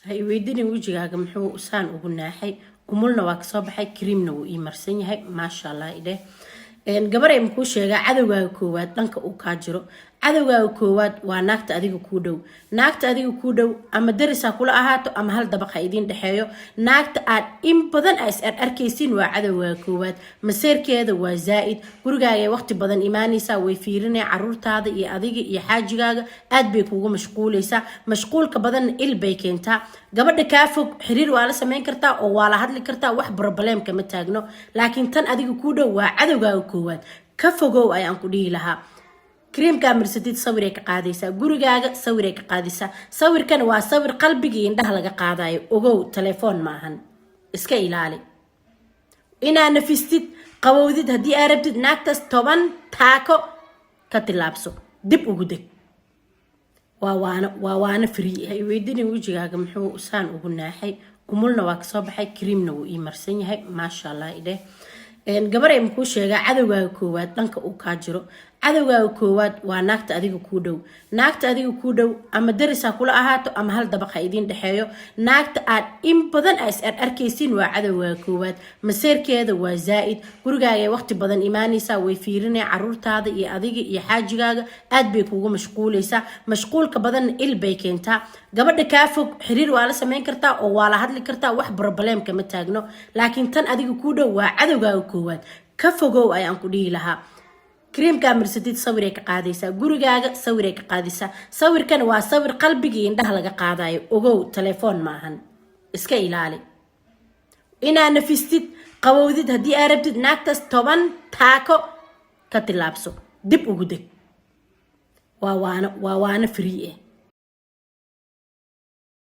هاي ويديني وجهك محو سان وقناحي وملنا واكسب حي كريمنا وإمرسني هاي ما شاء الله إله gabar ay muku sheega cadawga koowaad dhanka uu ka jiro cadawga koowaad waa naagta adiga ku dhow naagta adiga ku dhow ama darisa kula ahaato ama hal dabaqa idin dhaxeeyo naagta aad in badan ay arkaysiin waa cadawga koowaad maseerkeeda waa zaaid gurigaaga waqti badan iimaanaysa way fiirinay caruurtaada iyo adiga iyo xaajigaaga aad bay kugu mashquulaysa mashquulka badan il bay keentaa gabadha ka fog xiriir waa la sameyn kartaa oo waa la hadli kartaa wax problem kama taagno laakiin tan adiga ku dhow waa cadawga koowaad ka fogow ayaan ku dhihi lahaa كريم كامل ستيت صورك قاديسة جورجاga صورك قاديسة صور كان وصور قلبي عندها لقى قاداي وجو تليفون معهن إسكا إلالي إنا نفستيت قوودت هدي أربتت ناكتس طبعا تاكو كتلابسو دب وجودك وانا فري هاي ويدني وجهك محو سان وقناحي وملنا واكسب حي كريمنا وإمرسني هاي ما شاء الله إله gabar ay muku sheega cadawga koowaad dhanka uu ka jiro cadawga koowaad waa naagta adiga ku dhow ama darisa kula ahaato ama hal dabaqa idin dhaxeeyo naagta aad in badan ay arkaysiin waa cadawga koowaad maseerkeeda waa zaaid gurigaaga waqti badan iimaanaysa way fiirinay caruurtaada iyo adiga iyo xaajigaaga aad bay kugu mashquulaysa mashquulka badan il bay keentaa gabadha ka fog xiriir waa la sameyn kartaa oo waa la hadli kartaa wax problem kama taagno laakiin tan adiga ku dhow waa cadawga koowaad ka fogow ayaan ku dhihi lahaa كريم كامل ستيت صورك قاديسة جورجاga صورك قاديسة صور كان وصور قلبي عندها لقى قاداي وجو تليفون معهن إسكا إلالي إنا نفستيت قوودت هدي أربتت ناكتس طبعا تاكو كتلابسو دب وجودك وانا فريه